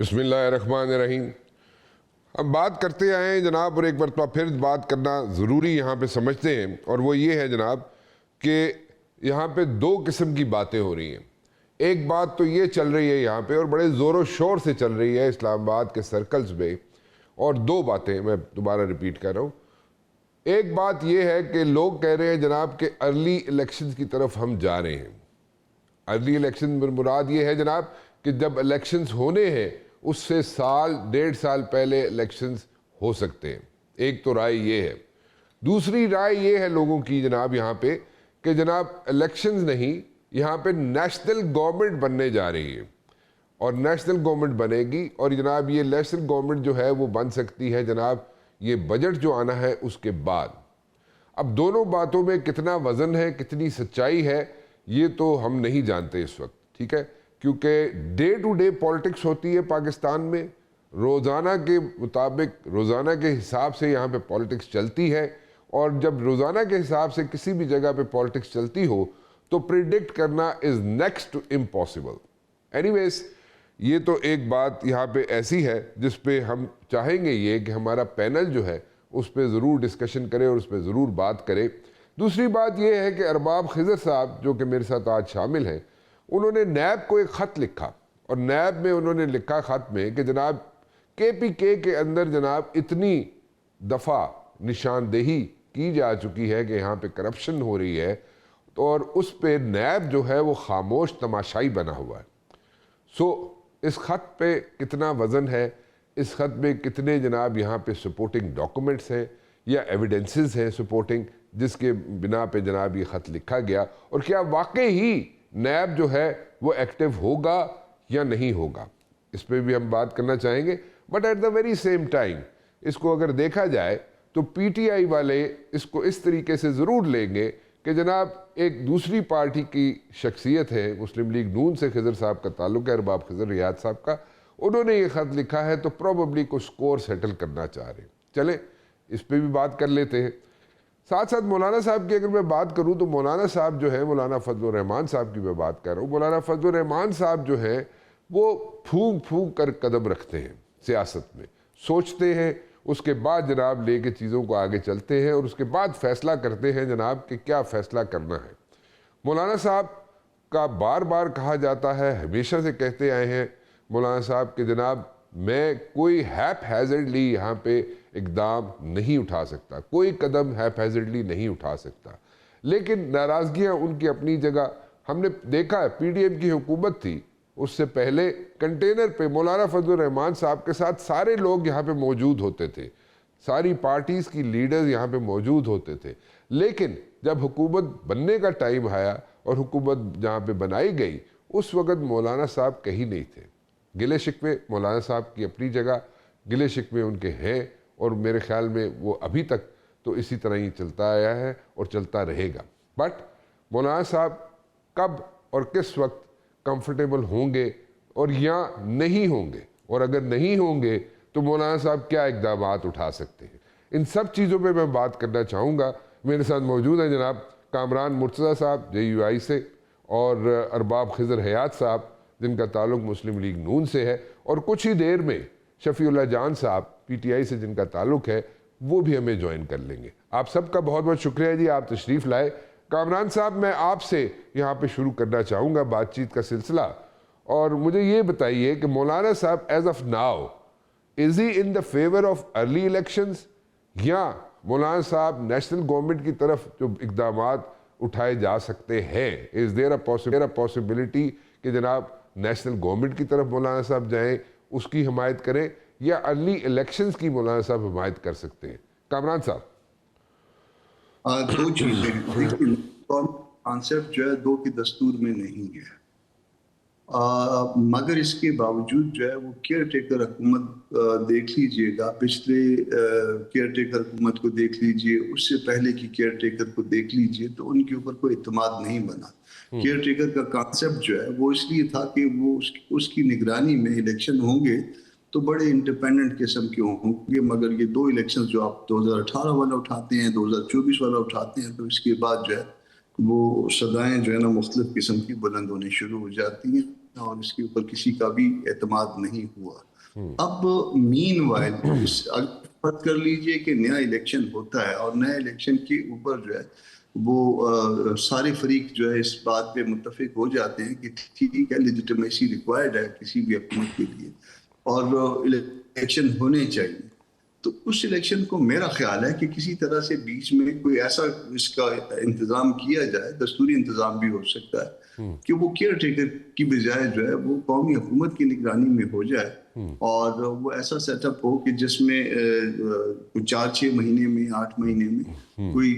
بسم اللہ الرحمن الرحیم. ہم بات کرتے آئے ہیں جناب، اور ایک مرتبہ پھر بات کرنا ضروری یہاں پہ سمجھتے ہیں، اور وہ یہ ہے جناب کہ یہاں پہ دو قسم کی باتیں ہو رہی ہیں. ایک بات تو یہ چل رہی ہے یہاں پہ، اور بڑے زور و شور سے چل رہی ہے اسلام آباد کے سرکلز میں، اور دو باتیں میں دوبارہ ریپیٹ کر رہا ہوں. ایک بات یہ ہے کہ لوگ کہہ رہے ہیں جناب کہ ارلی الیکشنز کی طرف ہم جا رہے ہیں. ارلی الیکشن مراد یہ ہے جناب کہ جب الیکشنز ہونے ہیں اس سے سال ڈیڑھ سال پہلے الیکشنز ہو سکتے ہیں. ایک تو رائے یہ ہے. دوسری رائے یہ ہے لوگوں کی جناب یہاں پہ کہ جناب الیکشنز نہیں، یہاں پہ نیشنل گورنمنٹ بننے جا رہی ہے، اور نیشنل گورنمنٹ بنے گی، اور جناب یہ نیشنل گورنمنٹ جو ہے وہ بن سکتی ہے جناب یہ بجٹ جو آنا ہے اس کے بعد. اب دونوں باتوں میں کتنا وزن ہے، کتنی سچائی ہے، یہ تو ہم نہیں جانتے اس وقت، ٹھیک ہے، کیونکہ ڈے ٹو ڈے پالیٹکس ہوتی ہے پاکستان میں. روزانہ کے مطابق، روزانہ کے حساب سے یہاں پہ پالیٹکس چلتی ہے، اور جب روزانہ کے حساب سے کسی بھی جگہ پہ پالیٹکس چلتی ہو تو پریڈکٹ کرنا is next to impossible. Anyways, یہ تو ایک بات یہاں پہ ایسی ہے جس پہ ہم چاہیں گے یہ کہ ہمارا پینل جو ہے اس پہ ضرور ڈسکشن کرے اور اس پہ ضرور بات کرے. دوسری بات یہ ہے کہ ارباب خضر صاحب جو کہ میرے ساتھ آج شامل ہیں، انہوں نے نیب کو ایک خط لکھا، اور نیب میں انہوں نے لکھا خط میں کہ جناب کے پی کے اندر جناب اتنی دفعہ نشاندہی کی جا چکی ہے کہ یہاں پہ کرپشن ہو رہی ہے، اور اس پہ نیب جو ہے وہ خاموش تماشائی بنا ہوا ہے. اس خط پہ کتنا وزن ہے، اس خط میں کتنے جناب یہاں پہ سپورٹنگ ڈاکومنٹس ہیں یا ایویڈنسز ہیں سپورٹنگ، جس کے بنا پہ جناب یہ خط لکھا گیا، اور کیا واقعی ہی نیب جو ہے وہ ایکٹیو ہوگا یا نہیں ہوگا، اس پہ بھی ہم بات کرنا چاہیں گے. But at the very same time اس کو اگر دیکھا جائے تو پی ٹی آئی والے اس کو اس طریقے سے ضرور لیں گے کہ جناب ایک دوسری پارٹی کی شخصیت ہے، مسلم لیگ نون سے خضر صاحب کا تعلق ہے، ارباب خضر ریاض صاحب کا، انہوں نے یہ خط لکھا ہے تو پروبیبلی کوئی سکور سیٹل کرنا چاہ رہے ہیں. چلیں اس پہ بھی بات کر لیتے ہیں. ساتھ ساتھ مولانا صاحب کی اگر میں بات کروں تو مولانا صاحب جو ہے، مولانا فضل الرحمان صاحب کی میں بات کر رہا ہوں. مولانا فضل الرحمان صاحب جو ہیں وہ پھونک پھونک کر قدم رکھتے ہیں سیاست میں، سوچتے ہیں، اس کے بعد جناب لے کے چیزوں کو آگے چلتے ہیں، اور اس کے بعد فیصلہ کرتے ہیں جناب کہ کیا فیصلہ کرنا ہے. مولانا صاحب کا بار بار کہا جاتا ہے، ہمیشہ سے کہتے آئے ہیں مولانا صاحب کہ جناب میں کوئی ہیپ ہیزرڈلی یہاں پہ اقدام نہیں اٹھا سکتا، کوئی قدم ہیپ ہیزرڈلی نہیں اٹھا سکتا. لیکن ناراضگیاں ان کی اپنی جگہ. ہم نے دیکھا ہے پی ڈی ایم کی حکومت تھی، اس سے پہلے کنٹینر پہ مولانا فضل الرحمان صاحب کے ساتھ سارے لوگ یہاں پہ موجود ہوتے تھے، ساری پارٹیز کی لیڈرز یہاں پہ موجود ہوتے تھے. لیکن جب حکومت بننے کا ٹائم آیا اور حکومت جہاں پہ بنائی گئی، اس وقت مولانا صاحب کہیں نہیں تھے. گلے شکوے مولانا صاحب کی اپنی جگہ، گلے شکوے ان کے ہیں، اور میرے خیال میں وہ ابھی تک تو اسی طرح ہی چلتا آیا ہے اور چلتا رہے گا. بٹ مولانا صاحب کب اور کس وقت کمفرٹیبل ہوں گے اور یا نہیں ہوں گے، اور اگر نہیں ہوں گے تو مولانا صاحب کیا اقدامات اٹھا سکتے ہیں، ان سب چیزوں پہ میں بات کرنا چاہوں گا. میرے ساتھ موجود ہیں جناب کامران مرتضیٰ صاحب جے یو آئی سے، اور ارباب خضر حیات صاحب جن کا تعلق مسلم لیگ نون سے ہے، اور کچھ ہی دیر میں شفیع اللہ جان صاحب پی ٹی آئی سے جن کا تعلق ہے وہ بھی ہمیں جوائن کر لیں گے. آپ سب کا بہت بہت شکریہ جی، آپ تشریف لائے. کامران صاحب میں آپ سے یہاں پہ شروع کرنا چاہوں گا بات چیت کا سلسلہ، اور مجھے یہ بتائیے کہ مولانا صاحب as of now is he in the favour of early elections, یا مولانا صاحب نیشنل گورنمنٹ کی طرف جو اقدامات اٹھائے جا سکتے ہیں، از دیر اے پاسبلٹی کہ جناب نیشنل گورنمنٹ کی طرف مولانا صاحب جائیں، اس کی حمایت کریں، یا ارلی الیکشنز کی مولانا صاحب حمایت کر سکتے ہیں؟ کامران صاحب. دو چیزیں ہیں. دیکھیے کانسیپٹ جو ہے دو کے دستور میں نہیں ہے، مگر اس کے باوجود جو ہے وہ کیئر ٹیکر حکومت دیکھ لیجئے گا، پچھلے کیئر ٹیکر حکومت کو دیکھ لیجئے، اس سے پہلے کی کیئر ٹیکر کو دیکھ لیجئے، تو ان کے اوپر کوئی اعتماد نہیں بنا. کیئر ٹیکر کا کانسیپٹ جو ہے وہ اس لیے تھا کہ وہ اس کی نگرانی میں الیکشن ہوں گے تو بڑے انڈیپینڈنٹ قسم کے ہوں گے. مگر یہ دو الیکشن جو آپ 2018 والا اٹھاتے ہیں، 2024 والا اٹھاتے ہیں، تو اس کے بعد جو ہے وہ صدائیں جو ہے نا مختلف قسم کی بلند ہونے شروع ہو جاتی ہیں، اور اس کے اوپر کسی کا بھی اعتماد نہیں ہوا. اب مین وائل فرض کر لیجئے کہ نیا الیکشن ہوتا ہے اور نیا الیکشن کے اوپر جو ہے وہ سارے فریق جو ہے اس بات پہ متفق ہو جاتے ہیں کہ ٹھیک ہے لیجیٹمیسی ریکوائرڈ ہے کسی بھی حکومت کے لیے اور الیکشن ہونے چاہیے. تو اس الیکشن کو میرا خیال ہے کہ کسی طرح سے بیچ میں کوئی ایسا اس کا انتظام کیا جائے, دستوری انتظام بھی ہو سکتا ہے کہ وہ کیئر ٹیکر کی بجائے جو ہے وہ قومی حکومت کی نگرانی میں ہو جائے اور وہ ایسا سیٹ اپ ہو کہ جس میں 4-6 مہینے میں 8 مہینے میں کوئی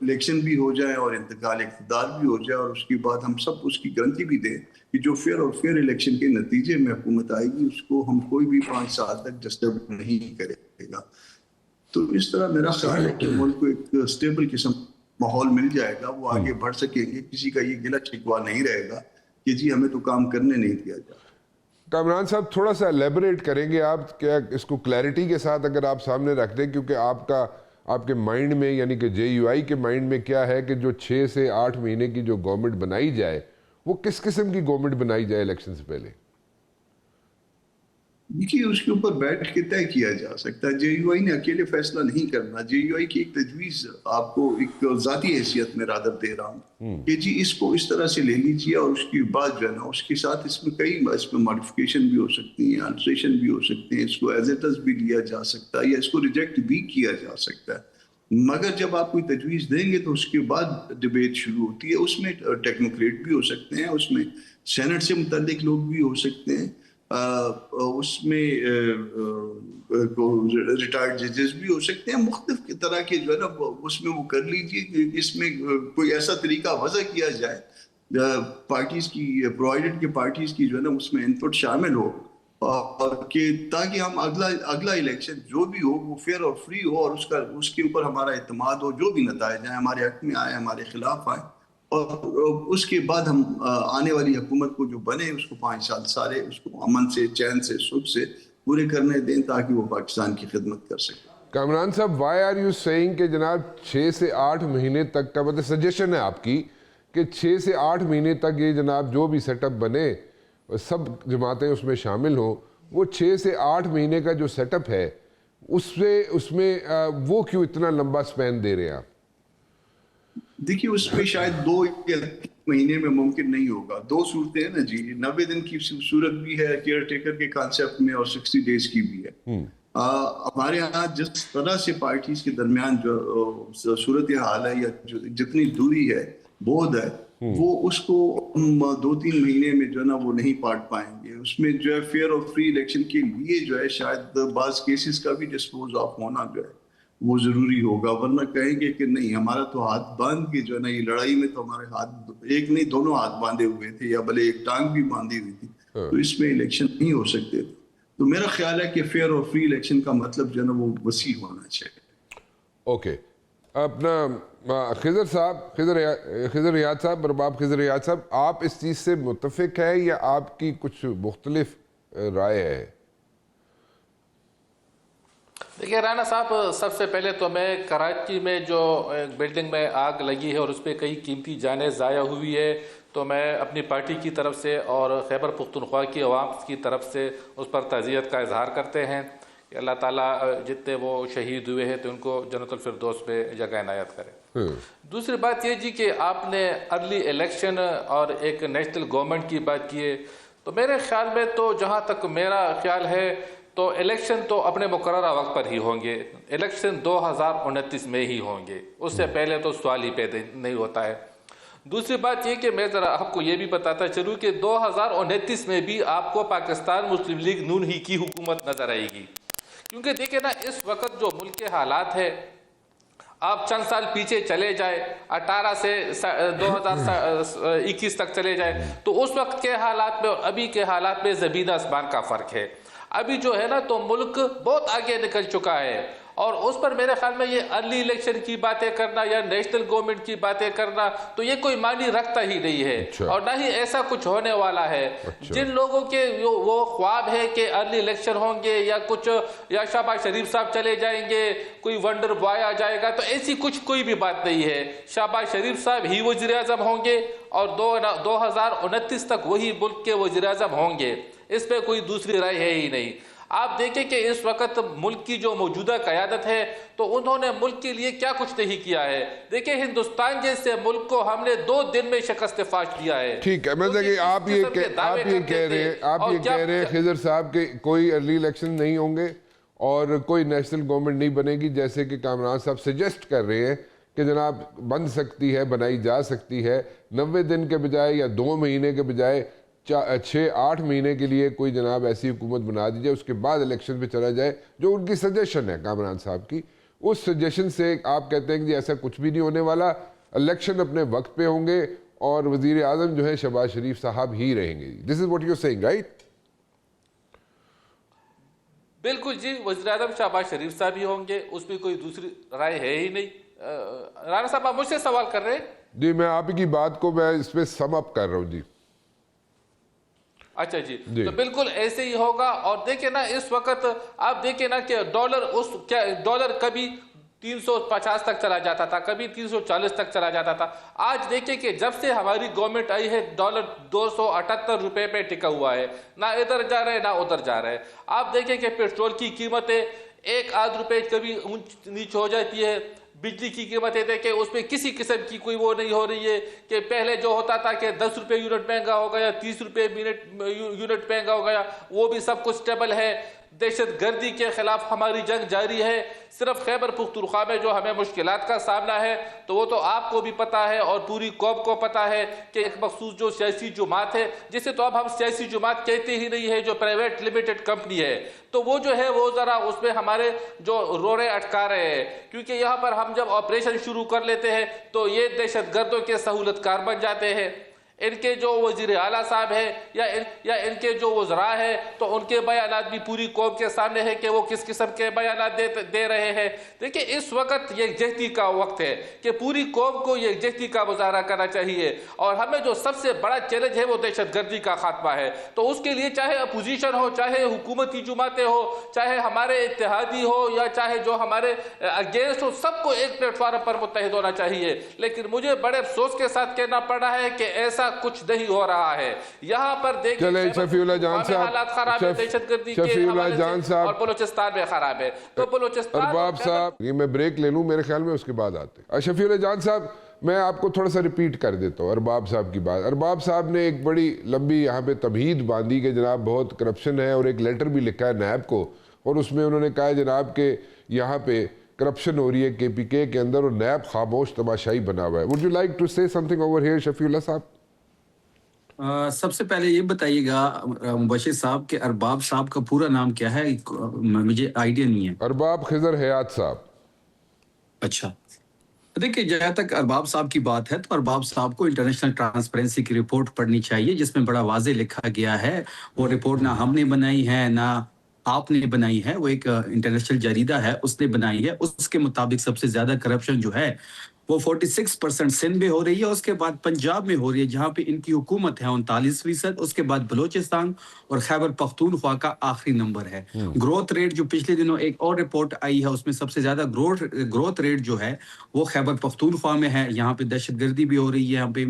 الیکشن بھی ہو جائے اور انتقال اقتدار بھی ہو جائے اور اس کے بعد ہم سب اس کی گارنٹی بھی دیں کہ جو فیئر الیکشن کے نتیجے میں حکومت آئے گی اس کو ہم کوئی بھی 5 سال تک ڈسٹرب نہیں کرے گا. تو اس طرح میرا خیال ہے کہ ملک کو ایک اسٹیبل قسم ماحول مل جائے گا, وہ آگے بڑھ سکیں گے, کسی کا یہ گلہ شکوہ نہیں رہے گا کہ جی ہمیں تو کام کرنے نہیں دیا جائے. کامران صاحب تھوڑا سا ایلیبریٹ کریں گے آپ, کیا اس کو کلیئرٹی کے ساتھ اگر آپ سامنے رکھ دیں, کیونکہ آپ کے مائنڈ میں یعنی کہ جے یو آئی کے مائنڈ میں کیا ہے کہ جو 6 سے 8 مہینے کی جو گورنمنٹ بنائی جائے وہ کس قسم کی گورنمنٹ بنائی جائے الیکشن سے پہلے؟ دیکھیے اس کے اوپر بیٹھ کے طے کیا جا سکتا ہے. جے یو آئی نے اکیلے فیصلہ نہیں کرنا. جے یو آئی کی ایک تجویز آپ کو ایک ذاتی حیثیت میں رادر دے رہا ہوں کہ جی اس کو اس طرح سے لے لیجیے اور اس کی بعد جو ہے نا اس کے ساتھ اس میں ماڈیفکیشن بھی ہو سکتی ہیں, الٹریشن بھی ہو سکتے ہیں, اس کو ایز اٹ از بھی لیا جا سکتا ہے یا اس کو ریجیکٹ بھی کیا جا سکتا ہے. مگر جب آپ کوئی تجویز دیں گے تو اس کے بعد ڈبیٹ شروع ہوتی ہے. اس میں ٹیکنوکریٹ بھی ہو سکتے ہیں, اس میں سینٹ سے متعلق لوگ بھی ہو سکتے ہیں, اس میں ریٹائرڈ ججز بھی ہو سکتے ہیں, مختلف طرح کے جو ہے نا اس میں وہ کر لیجیے کہ اس میں کوئی ایسا طریقہ وضع کیا جائے پارٹیز کی پرووائڈڈ کے پارٹیز کی جو ہے نا اس میں انپٹ شامل ہو کہ تاکہ ہم اگلا الیکشن جو بھی ہو وہ فیئر اور فری ہو اور اس کے اوپر ہمارا اعتماد ہو, جو بھی نتائج آئیں ہمارے حق میں آئے ہمارے خلاف آئے اور اس کے بعد ہم آنے والی حکومت کو جو بنے اس کو 5 سال سارے اس کو امن سے, چین سے, سکھ سے پورے کرنے دیں تاکہ وہ پاکستان کی خدمت کر سکے. کامران صاحب وائی آر یو سیئنگ کہ جناب 6 سے 8 مہینے تک کا مطلب سجیشن ہے آپ کی کہ 6 سے 8 مہینے تک یہ جناب جو بھی سیٹ اپ بنے سب جماعتیں اس میں شامل ہوں, وہ 6 سے 8 مہینے کا جو سیٹ اپ ہے اس میں وہ کیوں اتنا لمبا سپین دے رہے ہیں آپ؟ دیکھیے اس میں شاید 2 یا 3 مہینے میں ممکن نہیں ہوگا. 2 صورتیں ہیں نا جی, 90 دن کی صورت بھی ہے کیئر ٹیکر کے کانسیپٹ میں اور 60 ڈیز کی بھی ہے. ہمارے ہاں جس طرح سے پارٹیز کے درمیان جو صورتحال ہے یا جتنی دوری ہے بود ہے وہ اس کو ہم 2-3 مہینے میں جو ہے نا وہ نہیں پاٹ پائیں گے. اس میں جو ہے فیئر اور فری الیکشن کے لیے جو ہے شاید بعض کیسز کا بھی ڈسپوز آف ہونا جو ہے وہ ضروری ہوگا, ورنہ کہیں گے کہ نہیں ہمارا تو ہاتھ باندھ کے جو ہے نا یہ لڑائی میں تو ہمارے ہاتھ ایک نہیں 2 ہاتھ باندھے ہوئے تھے یا بھلے ایک ٹانگ بھی باندھی ہوئی تھی تو اس میں الیکشن نہیں ہو سکتے تھے. تو میرا خیال ہے کہ فیئر اور فری الیکشن کا مطلب جو ہے نا وہ وسیع ہونا چاہیے. اوکے, اپنا خضر صاحب, خضر ریاض صاحب, رباب خضر ریاض صاحب, آپ اس چیز سے متفق ہے یا آپ کی کچھ مختلف رائے ہے؟ دیکھیے رانا صاحب, سب سے پہلے تو میں کراچی میں جو بلڈنگ میں آگ لگی ہے اور اس پہ کئی قیمتی جانیں ضائع ہوئی ہے تو میں اپنی پارٹی کی طرف سے اور خیبر پختونخوا کی عوام کی طرف سے اس پر تعزیت کا اظہار کرتے ہیں کہ اللہ تعالیٰ جتنے وہ شہید ہوئے ہیں تو ان کو جنت الفردوس میں جگہ عنایت کرے. دوسری بات یہ جی کہ آپ نے ارلی الیکشن اور ایک نیشنل گورنمنٹ کی بات کی ہے, تو میرے خیال میں تو جہاں تک میرا خیال ہے تو الیکشن تو اپنے مقررہ وقت پر ہی ہوں گے. الیکشن 2029 میں ہی ہوں گے, اس سے پہلے تو سوال ہی پیدا نہیں ہوتا ہے. دوسری بات یہ کہ میں ذرا آپ کو یہ بھی بتاتا چلوں کہ 2029 میں بھی آپ کو پاکستان مسلم لیگ نون ہی کی حکومت نظر آئے گی, کیونکہ دیکھیں نا اس وقت جو ملک کے حالات ہے, آپ چند سال پیچھے چلے جائے 18 سے 2021 تک چلے جائے تو اس وقت کے حالات میں اور ابھی کے حالات میں زمین آسمان کا فرق ہے. ابھی جو ہے نا تو ملک بہت آگے نکل چکا ہے اور اس پر میرے خیال میں یہ ارلی الیکشن کی باتیں کرنا یا نیشنل گورنمنٹ کی باتیں کرنا تو یہ کوئی معنی رکھتا ہی نہیں ہے اور نہ ہی ایسا کچھ ہونے والا ہے. جن لوگوں کے وہ خواب ہے کہ ارلی الیکشن ہوں گے یا کچھ یا شہباز شریف صاحب چلے جائیں گے, کوئی ونڈر بوائے آ جائے گا, تو ایسی کچھ کوئی بھی بات نہیں ہے. شہباز شریف صاحب ہی وزیر اعظم ہوں گے اور 2029 تک وہی ملک کے وزیر اعظم ہوں گے. اس پہ کوئی دوسری رائے ہے ہی نہیں. آپ دیکھیں کہ اس وقت ملک کی جو موجودہ قیادت ہے تو انہوں نے ملک کے لیے کیا کچھ نہیں کیا ہے. دیکھیں ہندوستان جیسے ملک کو ہم نے 2 دن میں شکست فاش دیا ہے. ٹھیک ہے, میں دیکھیں آپ یہ کہہ رہے ہیں خضر صاحب کہ کوئی ارلی الیکشن نہیں ہوں گے اور کوئی نیشنل گورنمنٹ نہیں بنے گی, جیسے کہ کامران صاحب سجیسٹ کر رہے ہیں کہ جناب بن سکتی ہے, بنائی جا سکتی ہے 90 دن کے بجائے یا 2 مہینے کے بجائے 6-8 مہینے کے لیے کوئی جناب ایسی حکومت بنا دیجئے, اس کے بعد الیکشن پہ چلا جائے, جو ان کی سجیشن ہے کامران صاحب کی. اس سجیشن سے آپ کہتے ہیں کہ ایسا کچھ بھی نہیں ہونے والا, الیکشن اپنے وقت پہ ہوں گے اور وزیر اعظم جو ہے شہباز شریف صاحب ہی رہیں گے. This is what you seeing, right? بالکل جی, وزیر اعظم شہباز شریف صاحب ہی ہوں گے, اس میں کوئی دوسری رائے ہے ہی نہیں. رانا صاحب آپ مجھ سے سوال کر رہے ہیں؟ جی میں آپ کی بات کو میں اس پہ سم اپ کر رہا ہوں. جی اچھا جی, تو بالکل ایسے ہی ہوگا. اور دیکھیں نا اس وقت آپ دیکھیں نا کہ ڈالر کبھی 350 تک چلا جاتا تھا, کبھی 340 تک چلا جاتا تھا. آج دیکھیں کہ جب سے ہماری گورنمنٹ آئی ہے ڈالر 278 روپے پہ ٹکا ہوا ہے, نہ ادھر جا رہے نہ ادھر جا رہے. آپ دیکھیں کہ پیٹرول کی قیمتیں 1-8 روپے کبھی اونچ نیچ ہو جاتی ہے. بجلی کی قیمتیں دیکھیں اس پہ کسی قسم کی کوئی وہ نہیں ہو رہی ہے کہ پہلے جو ہوتا تھا کہ 10 روپے یونٹ مہنگا ہو گیا, 30 روپے یونٹ مہنگا ہو گیا, وہ بھی سب کچھ سٹیبل ہے. دہشت گردی کے خلاف ہماری جنگ جاری ہے. صرف خیبر پختونخوا میں جو ہمیں مشکلات کا سامنا ہے تو وہ تو آپ کو بھی پتہ ہے اور پوری قوم کو پتہ ہے کہ ایک مخصوص جو سیاسی جماعت ہے, جسے تو اب ہم سیاسی جماعت کہتے ہی نہیں ہے, جو پرائیویٹ لمیٹڈ کمپنی ہے, تو وہ جو ہے وہ ذرا اس میں ہمارے جو روڑے اٹکا رہے ہیں. کیونکہ یہاں پر ہم جب آپریشن شروع کر لیتے ہیں تو یہ دہشت گردوں کے سہولت کار بن جاتے ہیں. ان کے جو وزیر اعلیٰ صاحب ہیں یا ان کے جو وزراء ہیں تو ان کے بیانات بھی پوری قوم کے سامنے ہے کہ وہ کس قسم کے بیانات دے رہے ہیں. دیکھیں اس وقت یکجہتی کا وقت ہے کہ پوری قوم کو یکجہتی کا مظاہرہ کرنا چاہیے, اور ہمیں جو سب سے بڑا چیلنج ہے وہ دہشت گردی کا خاتمہ ہے. تو اس کے لیے چاہے اپوزیشن ہو, چاہے حکومتی جماعتیں ہو, چاہے ہمارے اتحادی ہو یا چاہے جو ہمارے اگینسٹ ہو, سب کو ایک پلیٹ فارم پر متحد ہونا چاہیے. لیکن مجھے بڑے افسوس کے ساتھ کہنا پڑ رہا ہے کہ ایسا کچھ نہیں ہو رہا ہے. یہاں پر دیکھیں شفیع اللہ جان صاحب, حالات خراب ہے دہشت گردی کے حوالے سے, اور بلوچستان میں خراب ہے. تو بلوچستان ارباب صاحب, یہ میں بریک لے لوں میرے خیال میں, اس کے بعد آتے ہیں. شفیع اللہ جان صاحب, میں آپ کو تھوڑا سا ریپیٹ کر دیتا ہوں ارباب صاحب کی بات. ارباب صاحب نے ایک بڑی لمبی یہاں پہ تمہید باندھی کہ جناب بہت کرپشن ہے, اور ایک لیٹر بھی لکھا ہے نیب کو, اور اس میں انہوں نے کہا ہے جناب کہ یہاں پہ کرپشن ہو رہی ہے KPK کے اندر, اور نیب خاموش تماشائی بنا ہوا ہے. وڈ یو لائک ٹو سے سم تھنگ اوور ہیئر شفیع اللہ صاحب؟ سب سے پہلے یہ بتائیے گا مبشر صاحب کہ ارباب صاحب کا پورا نام کیا ہے؟ مجھے آئیڈیا نہیں ہے. ارباب خضر حیات صاحب. اچھا, دیکھیں جہاں تک ارباب صاحب کی بات ہے تو ارباب صاحب کو انٹرنیشنل ٹرانسپیرنسی کی رپورٹ پڑھنی چاہیے, جس میں بڑا واضح لکھا گیا ہے. وہ رپورٹ نہ ہم نے بنائی ہے نہ آپ نے بنائی ہے, وہ ایک انٹرنیشنل جریدہ ہے اس نے بنائی ہے. اس کے مطابق سب سے زیادہ کرپشن جو ہے وہ 46% سندھ میں ہو رہی ہے, اس کے بعد پنجاب میں ہو رہی ہے جہاں پہ ان کی حکومت ہے 39%, اس کے بعد بلوچستان اور خیبر پختونخوا کا آخری نمبر ہے. گروتھ ریٹ جو پچھلے دنوں ایک اور رپورٹ آئی ہے اس میں سب سے زیادہ گروتھ ریٹ جو ہے وہ خیبر پختونخوا میں ہے. یہاں پہ دہشت گردی بھی ہو رہی ہے, یہاں پہ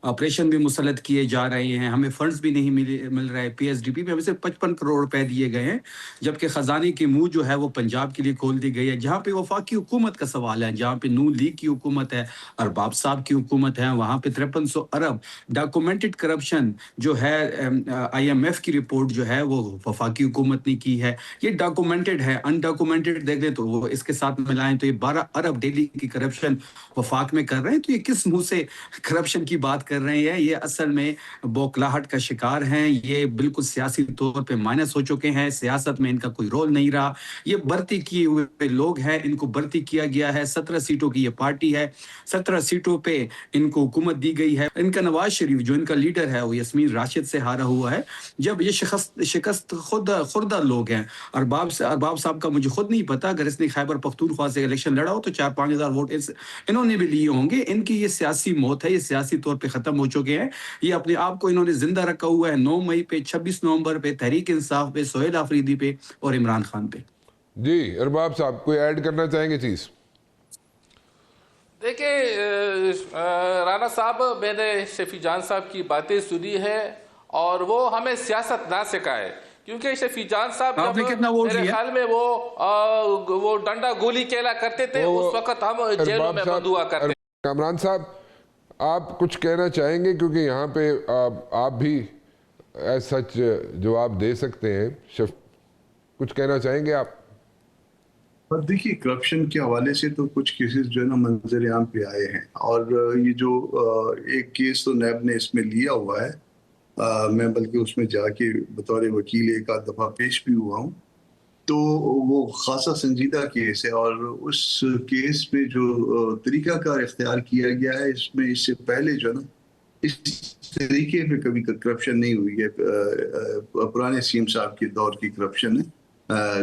آپریشن بھی مسلط کیے جا رہے ہیں, ہمیں فنڈز بھی نہیں مل رہے. PSDP میں ہمیں سے 55 کروڑ روپے دیے گئے ہیں, جبکہ خزانے کی منہ جو ہے وہ پنجاب کے لیے کھول دی گئی ہے. جہاں پہ وفاقی حکومت کا سوال ہے, جہاں پہ نون لیگ کی حکومت ہے, ارباب صاحب کی حکومت ہے, وہاں پہ 5300 ارب ڈاکومنٹڈ کرپشن جو ہے IMF کی رپورٹ جو ہے وہ وفاقی حکومت نے کی ہے. یہ ڈاکومنٹڈ ہے, انڈاکومنٹڈ دیکھ لیں تو وہ اس کے ساتھ ملائیں تو یہ 12 ارب ڈیلی کی کرپشن وفاق میں کر رہے ہیں. تو یہ کس منہ سے کرپشن کی بات کر رہے ہیں؟ یہ اصل میں بوکلاہٹ کا شکار ہیں. یہ بالکل سیاسی طور پہ مائنس ہو چکے ہیں, سیاست میں ان کا کوئی رول نہیں رہا. یہ بھرتی کیے ہوئے لوگ ہیں, ان کو بھرتی کیا گیا ہے. 17 سیٹوں کی یہ پارٹی ہے, 17 سیٹوں پہ ان کو حکومت دی گئی ہے. ان کا نواز شریف جو ان کا لیڈر ہے وہ یاسمین راشد سے ہارا ہوا ہے. جب یہ شکست خود خوردہ لوگ ہیں. ارباب صاحب کا مجھے خود نہیں پتا, اگر اس نے خیبر پختونخوا سے الیکشن لڑا ہو تو 4-5 ہزار ووٹ انہوں نے بھی لیے ہوں گے. ان کی یہ سیاسی موت ہے, یہ سیاسی طور پہ ختم ہو چکے ہیں. یہ اپنے آپ کو انہوں نے زندہ رکھا ہوا ہے 9 مئی پہ, 26 نومبر پہ, تحریک انصاف پہ, سہیل آفریدی پہ اور عمران خان پہ. جی ارباب صاحب کوئی ایڈ کرنا چاہیں گے چیز؟ دیکھیں رانا صاحب, میں نے شفیع جان صاحب کی باتیں سنی ہے اور وہ ہمیں سیاست نہ سکھائے، کیونکہ شفیع جان صاحب آپ نے کتنا ووٹ میرے لیا؟ خیال میں وہ ڈنڈا گولی کھیلا کرتے تھے، اس وقت ہم جیلوں میں بند ہوا کرتے تھے۔ کامران صاحب آپ کچھ کہنا چاہیں گے، کیونکہ یہاں پہ آپ بھی ایز سچ جواب دے سکتے ہیں، کچھ کہنا چاہیں گے آپ؟ اور دیکھیے کرپشن کے حوالے سے تو کچھ کیسز جو ہے نا منظر عام پہ آئے ہیں، اور یہ جو ایک کیس تو نیب نے اس میں لیا ہوا ہے، میں بلکہ اس میں جا کے بطور وکیل ایک آدھ دفعہ پیش بھی ہوا ہوں، تو وہ خاصا سنجیدہ کیس ہے، اور اس کیس میں جو طریقہ کار اختیار کیا گیا ہے، اس میں اس سے پہلے جو ہے نا اس طریقے پہ کبھی کرپشن نہیں ہوئی ہے۔ پرانے سی ایم صاحب کے دور کی کرپشن ہے،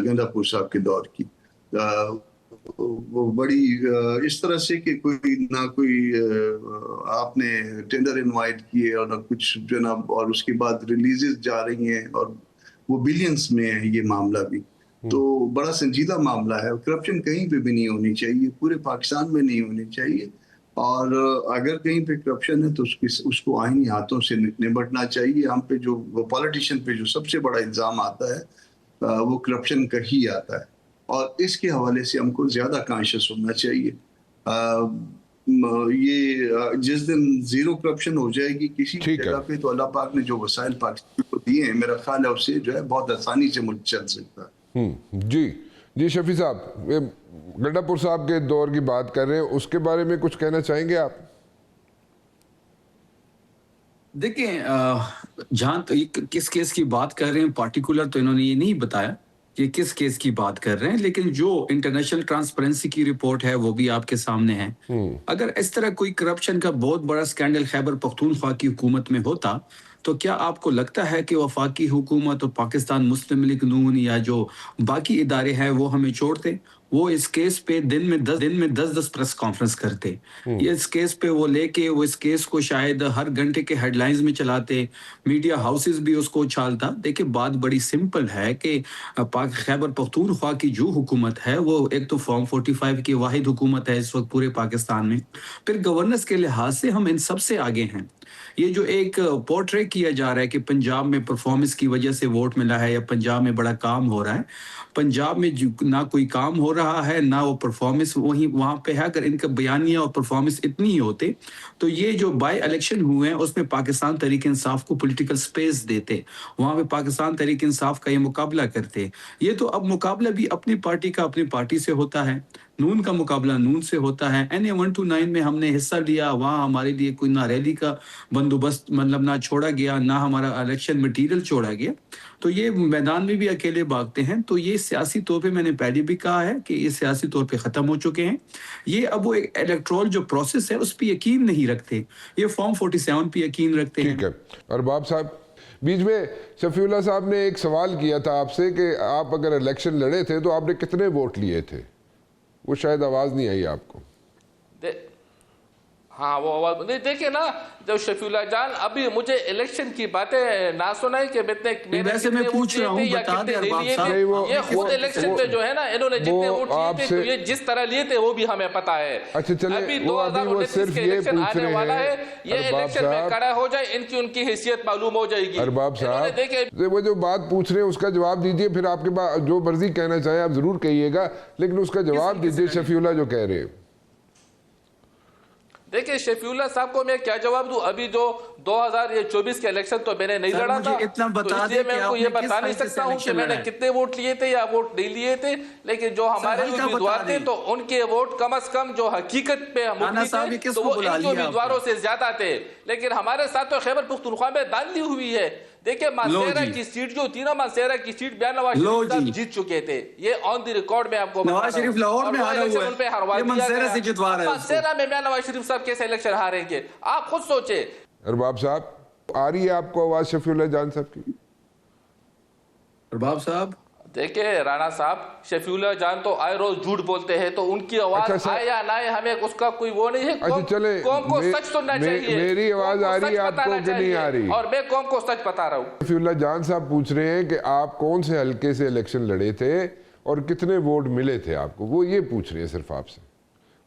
گنڈا پور صاحب کے دور کی، وہ بڑی اس طرح سے کہ کوئی نہ کوئی آپ نے ٹینڈر انوائٹ کیے اور نہ کچھ جناب، اور اس کے بعد ریلیزز جا رہی ہیں اور وہ بلینز میں ہے یہ معاملہ بھی، تو بڑا سنجیدہ معاملہ ہے۔ کرپشن کہیں پہ بھی نہیں ہونی چاہیے، پورے پاکستان میں نہیں ہونی چاہیے، اور اگر کہیں پہ کرپشن ہے تو اس کو آئینی ہاتھوں سے نمٹنا چاہیے۔ ہم پہ جو پولیٹیشین پہ جو سب سے بڑا الزام آتا ہے وہ کرپشن کا ہی آتا ہے، اور اس کے حوالے سے ہم کو زیادہ کانشیس ہونا چاہیے۔ یہ جس دن زیرو کرپشن ہو جائے گی کسی جگہ پہ، تو اللہ پاک نے جو وسائل پاکستان کو دیے ہیں، میرا خیال ہے اس سے جو ہے بہت آسانی سے ملک چل سکتا ہے۔ جی شفیع صاحب، گنڈا پور صاحب کے دور کی بات کر رہے ہیں، اس کے بارے میں کچھ کہنا چاہیں گے آپ؟ دیکھیں جہاں تو کس کیس کی بات کر رہے ہیں پارٹیکولر تو انہوں نے یہ نہیں بتایا کہ کس کیس کی بات کر رہے ہیں، لیکن جو انٹرنیشنل ٹرانسپیرنسی کی رپورٹ ہے وہ بھی آپ کے سامنے ہے۔ اگر اس طرح کوئی کرپشن کا بہت بڑا سکینڈل خیبر پختونخوا کی حکومت میں ہوتا تو کیا آپ کو لگتا ہے کہ وفاقی حکومت اور پاکستان مسلم لیگ نون یا جو باقی ادارے ہیں وہ ہمیں چھوڑتے؟ وہ اس کیس پہ دن میں 10 پریس کانفرنس کرتے، یہ اس کیس پہ وہ لے کے وہ اس کیس کو شاید ہر گھنٹے کے ہیڈ لائنز میں چلاتے، میڈیا ہاؤسز بھی اس کو اچھالتا۔ دیکھیں بات بڑی سمپل ہے کہ خیبر پختونخوا کی جو حکومت ہے وہ ایک تو فارم 45 کی واحد حکومت ہے اس وقت پورے پاکستان میں، پھر گورننس کے لحاظ سے ہم ان سب سے آگے ہیں۔ یہ جو ایک پورٹرے کیا جا رہا ہے کہ پنجاب میں پرفارمنس کی وجہ سے ووٹ ملا ہے یا پنجاب میں بڑا کام ہو رہا ہے، پنجاب میں نہ کوئی کام ہو رہا ہے نہ وہ پرفارمنس وہاں پہ ہے۔ اگر ان کا بیانیہ اور پرفارمنس اتنی ہی ہوتے تو یہ جو بائی الیکشن ہوئے ہیں اس میں پاکستان تحریک انصاف کو پولیٹیکل سپیس دیتے، وہاں پہ پاکستان تحریک انصاف کا یہ مقابلہ کرتے۔ یہ تو اب مقابلہ بھی اپنی پارٹی کا اپنی پارٹی سے ہوتا ہے، نون کا مقابلہ نون سے ہوتا ہے۔ NA 129 میں ہم نے حصہ لیا، وہاں ہمارے لیے کوئی نہ ریلی کا بندوبست مطلب نہ چھوڑا گیا، نہ ہمارا الیکشن مٹیریل چھوڑا گیا، تو یہ میدان میں بھی اکیلے بھاگتے ہیں۔ تو یہ سیاسی طور پہ میں نے پہلے بھی کہا ہے کہ یہ سیاسی طور پہ ختم ہو چکے ہیں۔ یہ اب وہ ایک الیکٹرول جو پروسیس ہے اس پہ یقین نہیں رکھتے، یہ فارم 47 پہ یقین رکھتے ہیں۔ ٹھیک ہے، ارباب صاحب بیچ میں شفیع اللہ صاحب نے ایک سوال کیا تھا آپ سے کہ آپ اگر الیکشن لڑے تھے تو آپ نے کتنے ووٹ لیے تھے؟ وہ شاید آواز نہیں آئی آپ کو۔ ہاں وہ آواز نہیں، دیکھیں نا جب شفیع اللہ جان ابھی مجھے الیکشن کی باتیں نہ سنائیں کہ ویسے میں پوچھ رہا ہوں، بتا دیں ارباب صاحب، یہ خود الیکشن میں جو ہے نا انہوں نے جتنے ووٹ لیے تھے یہ جس طرح لیے تھے وہ بھی ہمیں پتا ہے۔ اچھا چلیں، ابھی وہ ابھی وہ 2019 صرف کے یہ الیکشن پوچھ آنے رہے والا ہے، ہیں یہ الیکشن میں کھڑا ہو جائے ان کی حیثیت معلوم ہو جائے گی۔ ارباب صاحب وہ جو بات پوچھ رہے ہیں اس کا جواب دیجئے، پھر آپ کے بعد جو مرضی کہنا چاہیں آپ ضرور کہیے گا، لیکن اس کا جواب دیجئے شفیع اللہ جو کہہ رہے ہیں۔ دیکھیں شفیع اللہ صاحب کو میں کیا جواب دوں؟ ابھی جو 2024 کے الیکشن تو میں نے نہیں لڑا تھا، تو اس لیے میں کو یہ بتا نہیں سکتا ہوں کہ میں نے کتنے ووٹ لیے تھے یا ووٹ نہیں لیے تھے، لیکن جو ہمارے امیدوار تھے تو ان کے ووٹ کم از کم جو حقیقت پہ مبنی تھے تو وہ ان کے امیدواروں سے زیادہ تھے، لیکن ہمارے ساتھ تو خیبر پختونخوا میں داندلی ہوئی ہے۔ دیکھیں مانسہرہ کی سیٹ جو تھی نا، مانسہرہ کی سیٹ بیان نواز شریف صاحب جیت چکے تھے، یہ آن دی ریکارڈ میں آپ کو نواز شریف لاہور میں ہارا ہوا ہے، یہ مانسہرہ سے جتوا رہا ہے۔ مانسہرہ میں بیان نواز شریف صاحب کیسے الیکشن ہاریں گے؟ آپ خود سوچیں۔ ارباب صاحب آ رہی ہے آپ کو آواز شفیع اللہ جان صاحب کی؟ ارباب صاحب دیکھیں رانا صاحب، شفیع اللہ جان تو آئے روز جھوٹ بولتے ہیں، تو ان کی آواز آئے یا نہ آئے ہمیں اس کا کوئی وہ نہیں ہے۔ قوم کو سچ سننا چاہیے، میری آواز آ رہی ہے آپ کو کہ نہیں آ رہی؟ اور میں قوم کو سچ بتا رہا ہوں۔ شفیع اللہ جان صاحب پوچھ رہے ہیں کہ آپ کون سے حلقے سے الیکشن لڑے تھے اور کتنے ووٹ ملے تھے آپ کو، وہ یہ پوچھ رہے ہیں صرف آپ سے۔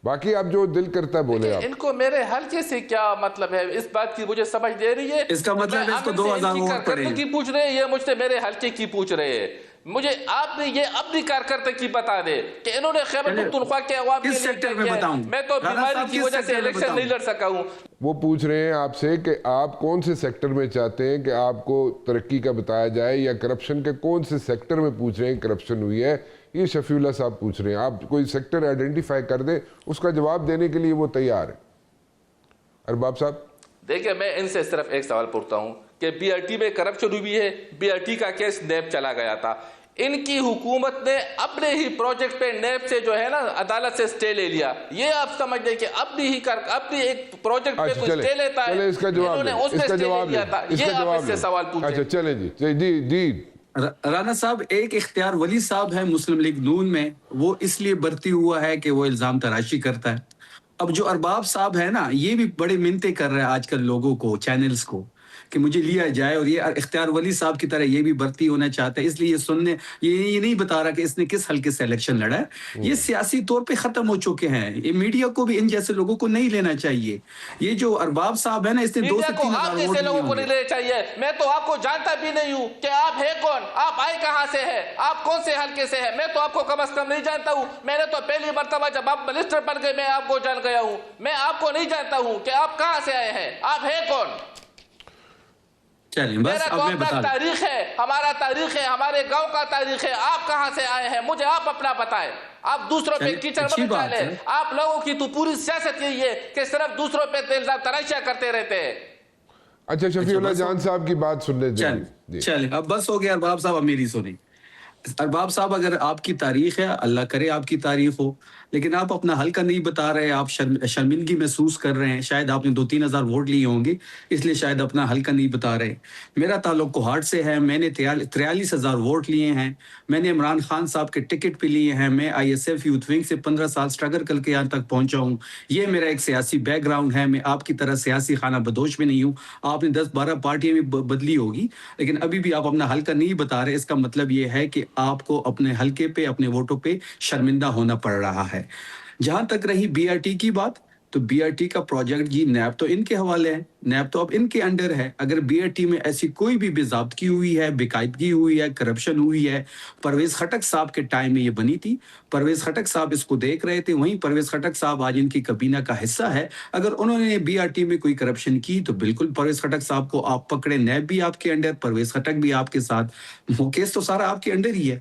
باقی آپ جو دل کرتا ہے بولے آپ. ان کو میرے حلقے سے کیا مطلب ہے؟ اس بات کی مجھے سمجھ دے رہی ہے. اس کا مطلب ہے اس کو 2000 ووٹ پڑے ہیں. کی پوچھ رہے ہیں، یہ مجھ سے میرے حلقے کی پوچھ رہے ہیں. مجھے آپ نے یہ اپنی کارکردگی بتا دے کہ انہوں نے خیبر پختونخوا کے عوام کے لیے کیا کیا ہے. میں تو بیماری کی وجہ سے الیکشن نہیں لڑ سکا ہوں. وہ پوچھ رہے ہیں آپ سے کہ آپ کون سے سیکٹر میں چاہتے ہیں کہ آپ کو ترقی کا بتایا جائے، یا کرپشن کے کون سے سیکٹر میں پوچھ رہے ہیں کرپشن ہوئی ہے. یہ شفیع اللہ صاحب پوچھ رہے ہیں. آپ کوئی سیکٹر آئیڈینٹیفائی کر دیں، اس کا جواب دینے کے لیے وہ تیار ہے. ارباب صاحب دیکھیں، میں ان سے صرف ایک سوال پوچھتا ہوں کہ بی آر ٹی میں کرپشن ہوئی ہے. بی آر ٹی کا کیس نیب چلا گیا تھا. ان کی حکومت نے اپنے ہی پروجیکٹ پہ نیب سے جو ہے نا عدالت سے سٹے لے لیا. یہ آپ سمجھ لیں کہ اپنی ایک پروجیکٹ پہ کوئی سٹے لیتا ہے. اس کا جواب انہوں نے اس پہ سٹے لے لیا تھا. یہ آپ اس سے سوال پوچھیں. اچھا چلیں جی. رانا صاحب، ایک اختیار ولی صاحب ہے مسلم لیگ نون میں، وہ اس لیے برتی ہوا ہے کہ وہ الزام تراشی کرتا ہے. اب جو ارباب صاحب ہے نا، یہ بھی بڑے منتیں کر رہے ہیں آج کل لوگوں کو، چینلز کو، کہ مجھے لیا جائے. اور یہ اختیار ولی صاحب کی طرح یہ بھی بھرتی ہونا چاہتا ہے. اس لیے یہ نہیں بتا رہا کہ اس نے کس حلقے سے الیکشن لڑا ہے. یہ سیاسی طور پہ ختم ہو چکے ہیں. یہ میڈیا کو بھی ان جیسے لوگوں کو نہیں لینا چاہیے. یہ جو ارباب صاحب ہے نا، اس نے 2 سے 3 ہزار ووٹ لوگوں کو نہیں لینا چاہیے. میں تو آپ کو جانتا بھی نہیں ہوں کہ آپ ہے کون، آپ آئے کہاں سے ہے، آپ کون سے حلقے سے ہے. میں تو آپ کو کم از کم نہیں جانتا ہوں. میں نے تو پہلی مرتبہ جب آپ منسٹر بن گئے میں آپ کو جان گیا ہوں. میں آپ کو نہیں جانتا ہوں کہ آپ کہاں سے آئے ہیں، آپ ہے کون. میرا تو اپنا تاریخ ہے، ہمارا تاریخ ہے، ہمارے گاؤں کا تاریخ ہے. آپ کہاں سے آئے ہیں مجھے آپ اپنا بتائیں. آپ دوسروں پہ کیچڑ مت ڈالیں. آپ لوگوں کی تو پوری سیاست یہی ہے کہ صرف دوسروں پہ الزام تراشیاں کرتے رہتے ہیں. اچھا شفیع اللہ جان صاحب کی بات سن لیں. چلیں اب بس ہو گیا. ارباب صاحب اب میری سنیں. ارباب صاحب، اگر آپ کی تاریخ ہے، اللہ کرے آپ کی تاریخ ہو، لیکن آپ اپنا حلقہ نہیں بتا رہے. آپ شرمندگی محسوس کر رہے ہیں. شاید آپ نے 2-3 ہزار ووٹ لیے ہوں گے، اس لیے شاید اپنا حلقہ نہیں بتا رہے. میرا تعلق کوہاٹ سے ہے. میں نے 43,000 ووٹ لیے ہیں. میں نے عمران خان صاحب کے ٹکٹ پہ لیے ہیں. میں ISF یوتھ ونگ سے 15 سال سٹرگل کر کے یہاں تک پہنچا ہوں. یہ میرا ایک سیاسی بیک گراؤنڈ ہے. میں آپ کی طرح سیاسی خانہ بدوش میں نہیں ہوں. آپ نے 10-12 پارٹیاں بھی بدلی ہوگی، لیکن ابھی بھی آپ اپنا حلقہ نہیں بتا رہے. اس کا مطلب یہ ہے کہ آپ کو اپنے حلقے پہ، اپنے ووٹوں پہ شرمندہ ہونا پڑ رہا ہے. جہاں تک رہی BRT کی بات، تو BRT کا پروجیکٹ جی نیب تو ان کے حوالے ہے. نیب تو اب ان کے انڈر ہے. اگر BRT میں ایسی کوئی بھی بے ضابطگی ہوئی ہے، بے قاعدگی ہوئی ہے، کرپشن ہوئی ہے، پرویز خٹک صاحب کے ٹائم میں یہ بنی تھی. پرویز خٹک صاحب اس کو دیکھ رہے تھے. وہیں پرویز خٹک صاحب آج ان کی کابینہ کا حصہ ہے. اگر انہوں نے BRT میں کوئی کرپشن کی تو بالکل پرویز خٹک صاحب کو آپ پکڑے. نیب بھی آپ کے انڈر، پرویز خٹک بھی آپ کے ساتھ. وہ کیس تو سارا آپ کے انڈر ہی ہے.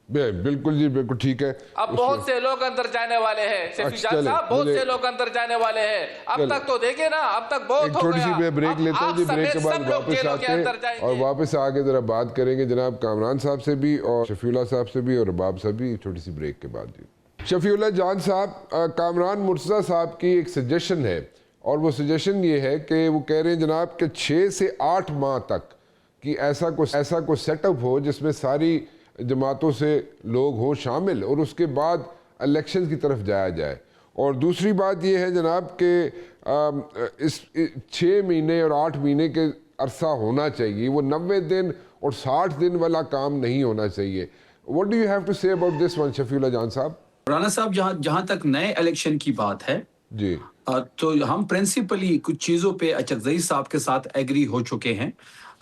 بالکل جی، بالکل ٹھیک ہے. اب بہت سے لوگ اندر جانے والے ہیں شفیع جان صاحب، بہت سے لوگ اندر جانے والے ہیں. اب تک تو دیکھیں نا، اب تک بہت ہو چھوٹی سی گیا. میں بریک لیتا ہوں جی. بریک کے بعد واپس آتے ہیں اور واپس آگے ذرا بات کریں گے جناب کامران صاحب سے بھی، اور شفیع اللہ صاحب سے بھی، اور ارباب صاحب بھی. چھوٹی سی بریک کے بعد جی. شفیع اللہ جان صاحب، کامران مرتضیٰ صاحب کی ایک سجیشن ہے، اور وہ سجیشن یہ ہے کہ وہ کہہ رہے ہیں جناب کہ 6 سے 8 ماہ تک کہ ایسا کو سیٹ اپ ہو جس میں ساری جماعتوں سے لوگ ہوں شامل، اور اس کے بعد الیکشن کی طرف جایا جائے. اور دوسری بات یہ ہے جناب کہ اس 6 مہینے اور 8 مہینے کے عرصہ ہونا چاہیے. وہ 90 دن اور 60 دن والا کام نہیں ہونا چاہیے. What do you have to say about this one شفیع اللہ جان صاحب؟ رانا صاحب، جہاں تک نئے الیکشن کی بات ہے جی، تو ہم پرنسپلی کچھ چیزوں پہ اچکزئی صاحب کے ساتھ ایگری ہو چکے ہیں.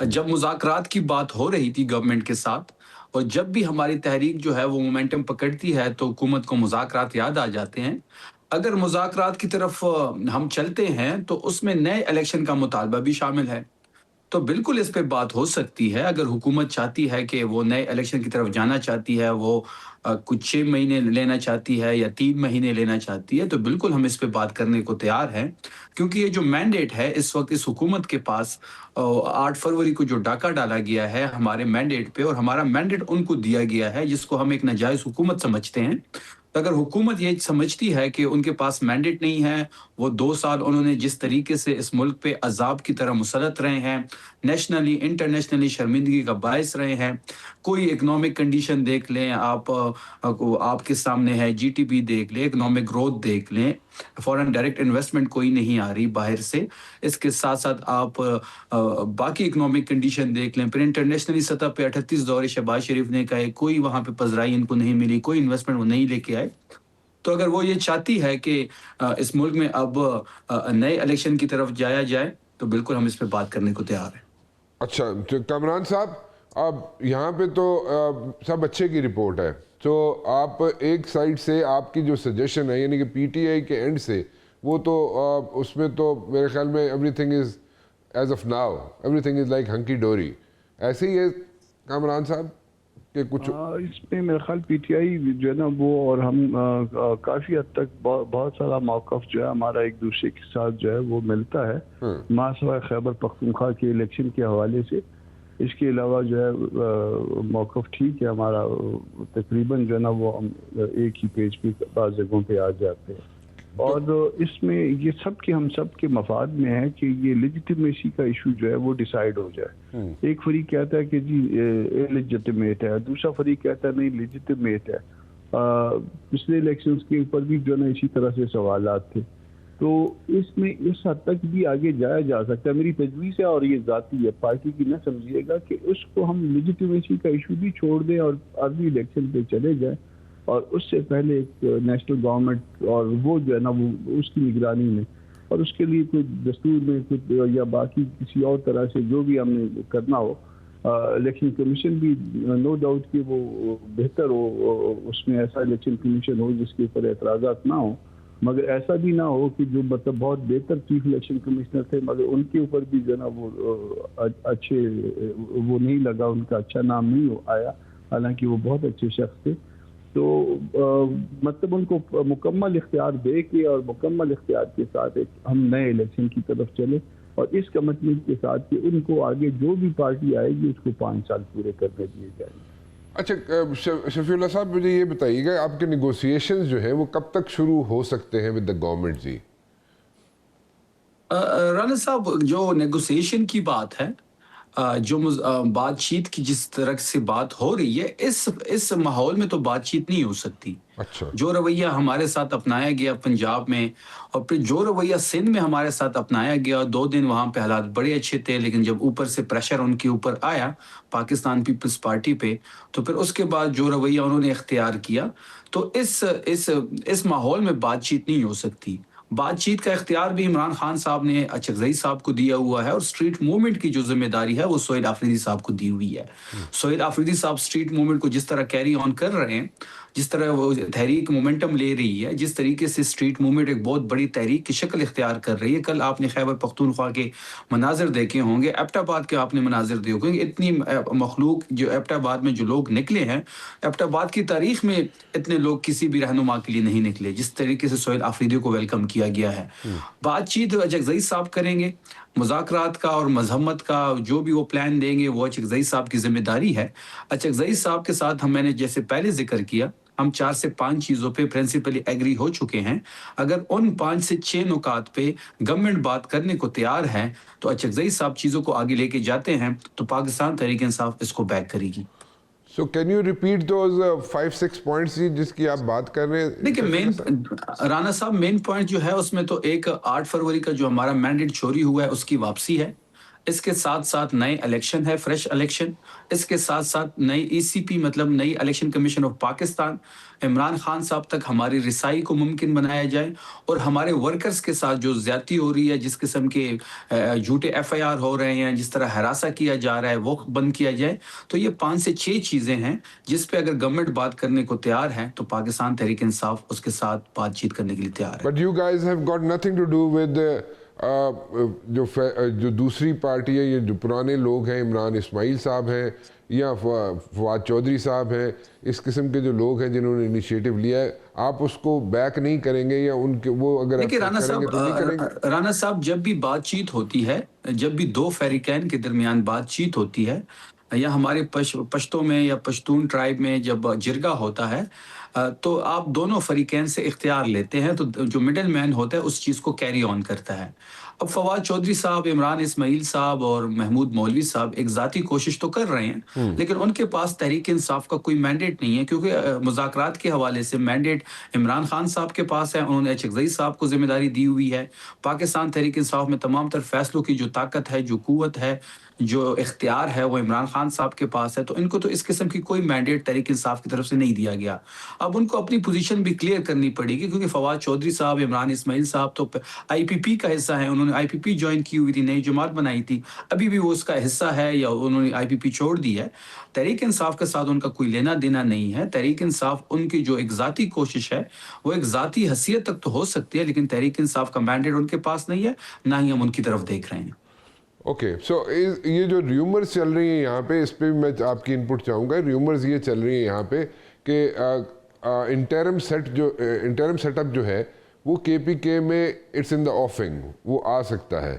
جب مذاکرات کی بات ہو رہی تھی گورنمنٹ کے ساتھ، اور جب بھی ہماری تحریک جو ہے وہ مومنٹم پکڑتی ہے تو حکومت کو مذاکرات یاد آ جاتے ہیں. اگر مذاکرات کی طرف ہم چلتے ہیں تو اس میں نئے الیکشن کا مطالبہ بھی شامل ہے. تو بالکل اس پہ بات ہو سکتی ہے. اگر حکومت چاہتی ہے کہ وہ نئے الیکشن کی طرف جانا چاہتی ہے، وہ کچھ 6 مہینے لینا چاہتی ہے یا 3 مہینے لینا چاہتی ہے، تو بالکل ہم اس پہ بات کرنے کو تیار ہیں. کیونکہ یہ جو مینڈیٹ ہے اس وقت اس حکومت کے پاس، 8 فروری کو جو ڈاکہ ڈالا گیا ہے ہمارے مینڈیٹ پہ، اور ہمارا مینڈیٹ ان کو دیا گیا ہے جس کو ہم ایک ناجائز حکومت سمجھتے ہیں. اگر حکومت یہ سمجھتی ہے کہ ان کے پاس مینڈیٹ نہیں ہے، وہ 2 سال انہوں نے جس طریقے سے اس ملک پہ عذاب کی طرح مسلط رہے ہیں، نیشنلی انٹرنیشنلی شرمندگی کا باعث رہے ہیں. کوئی اکنامک کنڈیشن دیکھ لیں آپ کے سامنے ہے. GDP دیکھ لیں، اکنامک گروتھ دیکھ لیں، فورن ڈائریکٹ انویسٹمنٹ کوئی نہیں آ رہی باہر سے. اس کے ساتھ ساتھ آپ باقی اکنامک کنڈیشن دیکھ لیں. پھر انٹرنیشنلی سطح پہ 38 دورے شہباز شریف نے کہے، کوئی وہاں پہ پذرائی ان کو نہیں ملی، کوئی انویسٹمنٹ وہ نہیں لے کے آئے. تو اگر وہ یہ چاہتی ہے کہ اس ملک میں اب نئے الیکشن کی طرف جایا جائے تو بالکل ہم اس پہ بات کرنے کو تیار ہیں. اچھا تو کامران صاحب اب یہاں پہ تو سب اچھے کی رپورٹ ہے, تو آپ ایک سائڈ سے آپ کی جو سجیشن ہے یعنی کہ پی ٹی آئی کے اینڈ سے وہ تو اس میں تو میرے خیال میں everything is as of now everything is like hunky dory, ایسے ہی ہے کامران صاحب کہ کچھ اس میں میرا خیال پی ٹی آئی جو ہے نا وہ اور ہم کافی حد تک بہت سارا موقف جو ہے ہمارا ایک دوسرے کے ساتھ جو ہے وہ ملتا ہے ماں سوائے خیبر پختونخوا کے الیکشن کے حوالے سے. اس کے علاوہ جو ہے موقف ٹھیک ہے ہمارا, تقریباً جو ہے نا وہ ہم ایک ہی پیج پہ بعض جگہوں پہ آ جاتے ہیں. اور اس میں یہ سب کے ہم سب کے مفاد میں ہے کہ یہ لیجیٹیمیسی کا ایشو جو ہے وہ ڈیسائیڈ ہو جائے. ایک فریق کہتا ہے کہ جی لیجیٹیمیٹ ہے, دوسرا فریق کہتا ہے نہیں لیجیٹیمیٹ ہے. پچھلے الیکشنز کے اوپر بھی جو ہے نا اسی طرح سے سوالات تھے. تو اس میں اس حد تک بھی آگے جایا جا سکتا ہے. میری تجویز ہے اور یہ ذاتی ہے, پارٹی کی نہ سمجھیے گا, کہ اس کو ہم لیجیٹیمیسی کا ایشو بھی چھوڑ دیں اور عرضی الیکشن پہ چلے جائیں, اور اس سے پہلے ایک نیشنل گورنمنٹ اور وہ جو ہے نا وہ اس کی نگرانی میں, اور اس کے لیے کوئی دستور میں کچھ یا باقی کسی اور طرح سے جو بھی ہم نے کرنا ہو, الیکشن کمیشن بھی نو ڈاؤٹ کہ وہ بہتر ہو, اس میں ایسا الیکشن کمیشن ہو جس کے اوپر اعتراضات نہ ہوں, مگر ایسا بھی نہ ہو کہ جو مطلب بہت بہتر چیف الیکشن کمشنر تھے مگر ان کے اوپر بھی جو ہے نا وہ اچھے وہ نہیں لگا, ان کا اچھا نام نہیں آیا, حالانکہ وہ بہت اچھے شخص تھے. تو مطلب ان کو مکمل اختیار دے کے اور مکمل اختیار کے ساتھ ہم نئے الیکشن کی طرف چلے, اور اس کمٹمنٹ کے ساتھ کہ ان کو آگے جو بھی پارٹی آئے گی اس کو 5 سال پورے کرنے دیے جائیں گے. اچھا شفیع اللہ صاحب مجھے یہ بتائیے گا آپ کے نیگوسیشنز جو ہیں وہ کب تک شروع ہو سکتے ہیں ود دا گورنمنٹ؟ جی رانا صاحب جو نیگوسیشن کی بات ہے, جو بات چیت کی جس طرح سے بات ہو رہی ہے, اس ماحول میں تو بات چیت نہیں ہو سکتی. اچھا جو رویہ ہمارے ساتھ اپنایا گیا پنجاب میں, اور پھر جو رویہ سندھ میں ہمارے ساتھ اپنایا گیا, 2 دن وہاں پہ حالات بڑے اچھے تھے, لیکن جب اوپر سے پریشر ان کے اوپر آیا پاکستان پیپلز پارٹی پہ, تو پھر اس کے بعد جو رویہ انہوں نے اختیار کیا, تو اس ماحول میں بات چیت نہیں ہو سکتی. بات چیت کا اختیار بھی عمران خان صاحب نے اچکزئی صاحب کو دیا ہوا ہے, اور اسٹریٹ موومنٹ کی جو ذمہ داری ہے وہ سہیل آفریدی صاحب کو دی ہوئی ہے. سہیل آفریدی صاحب اسٹریٹ موومنٹ کو جس طرح کیری آن کر رہے ہیں, جس طرح وہ تحریک مومنٹم لے رہی ہے, جس طریقے سے اسٹریٹ موومنٹ ایک بہت بڑی تحریک کی شکل اختیار کر رہی ہے. کل آپ نے خیبر پختونخوا کے مناظر دیکھے ہوں گے, ایبٹ آباد کے آپ نے مناظر دیکھے ہوں گے, اتنی مخلوق جو ایبٹ آباد میں جو لوگ نکلے ہیں, ایبٹ آباد کی تاریخ میں اتنے لوگ کسی بھی رہنما کے لیے نہیں نکلے جس طریقے سے سہیل آفریدی کو ویلکم کیا گیا ہے. بات چیت اچکزئی صاحب کریں گے, مذاکرات کا اور مذمت کا جو بھی وہ پلان دیں گے وہ اچکزئی صاحب کی ذمہ داری ہے. اچکزئی صاحب کے ساتھ میں نے جیسے پہلے ذکر کیا, ہم 4 سے 5 چیزوں پہ پرنسپلی ایگری ہو چکے ہیں. اگر ان 5 سے 6 نکات پہ گورنمنٹ بات کرنے کو تیار ہے تو اچکزئی صاحب چیزوں کو آگے لے کے جاتے ہیں تو پاکستان تحریک انصاف اس کو بیک کرے گی. So can you repeat those 5-6 points جس کی آپ بات کر رہے ہیں؟ دیکھیں مین رانا صاحب مین پوائنٹ جو ہے اس میں تو ایک 8 فروری کا جو ہمارا مینڈیٹ چوری ہوا ہے اس کی واپسی ہے, اس کے ساتھ ساتھ نئے الیکشن ہے, فریش الیکشن, اس کے ساتھ ساتھ نئی ای سی پی مطلب نئی election commission of Pakistan, Imran Khan صاحب تک ہماری رسائی کو ممکن بنایا جائے, اور ہمارے ورکرز کے ساتھ جو زیادتی ہو رہی ہے, جس قسم کے جھوٹے ایف آئی آر ہو رہے ہیں, جس طرح ہراساں کیا جا رہا ہے وہ بند کیا جائے. تو یہ 5 سے 6 چیزیں ہیں جس پہ اگر گورنمنٹ بات کرنے کو تیار ہے تو پاکستان تحریک انصاف اس کے ساتھ بات چیت کرنے کے لیے تیار ہے. But you guys have got nothing to do with جو دوسری پارٹی ہے, یہ جو پرانے لوگ ہیں, عمران اسماعیل صاحب ہیں یا فواد چودھری صاحب ہیں, اس قسم کے جو لوگ ہیں جنہوں نے انیشیٹو لیا ہے, آپ اس کو بیک نہیں کریں گے یا ان کے وہ اگر دیکھیں رانا صاحب جب بھی بات چیت ہوتی ہے, جب بھی 2 فریقین کے درمیان بات چیت ہوتی ہے, یا ہمارے پشتوں میں یا پشتون ٹرائب میں جب جرگہ ہوتا ہے, تو آپ دونوں فریقین سے اختیار لیتے ہیں, تو جو مڈل مین ہوتا ہے اس چیز کو کیری آن کرتا ہے. اب فواد چودھری صاحب, عمران اسماعیل صاحب اور محمود مولوی صاحب ایک ذاتی کوشش تو کر رہے ہیں, لیکن ان کے پاس تحریک انصاف کا کوئی مینڈیٹ نہیں ہے, کیونکہ مذاکرات کے حوالے سے مینڈیٹ عمران خان صاحب کے پاس ہے, انہوں نے اچکزئی صاحب کو ذمہ داری دی ہوئی ہے. پاکستان تحریک انصاف میں تمام تر فیصلوں کی جو طاقت ہے, جو قوت ہے, جو اختیار ہے وہ عمران خان صاحب کے پاس ہے، تو ان کو تو اس قسم کی کوئی مینڈیٹ تحریک انصاف کی طرف سے نہیں دیا گیا. اب ان کو اپنی پوزیشن بھی کلیئر کرنی پڑے گی، کیونکہ فواد چودھری صاحب، عمران اسماعیل صاحب تو آئی پی پی کا حصہ ہیں. انہوں نے آئی پی پی جوائن کی ہوئی تھی، نئی جماعت بنائی تھی، ابھی بھی وہ اس کا حصہ ہے یا انہوں نے آئی پی پی چھوڑ دی ہے. تحریک انصاف کے ساتھ ان کا کوئی لینا دینا نہیں ہے. تحریک انصاف ان کی جو ایک ذاتی کوشش ہے وہ ایک ذاتی حیثیت تک تو ہو سکتی ہے، لیکن تحریک انصاف کا مینڈیٹ ان کے پاس نہیں ہے، نہ ہی ہم ان کی طرف دیکھ رہے ہیں. اوکے، سو یہ جو ریومرز چل رہی ہیں یہاں پہ، اس پہ بھی میں آپ کی انپٹ چاہوں گا. ریومرز یہ چل رہی ہیں یہاں پہ کہ انٹرم سیٹ اپ جو ہے وہ کے پی کے میں اٹس ان دا آفنگ، وہ آ سکتا ہے.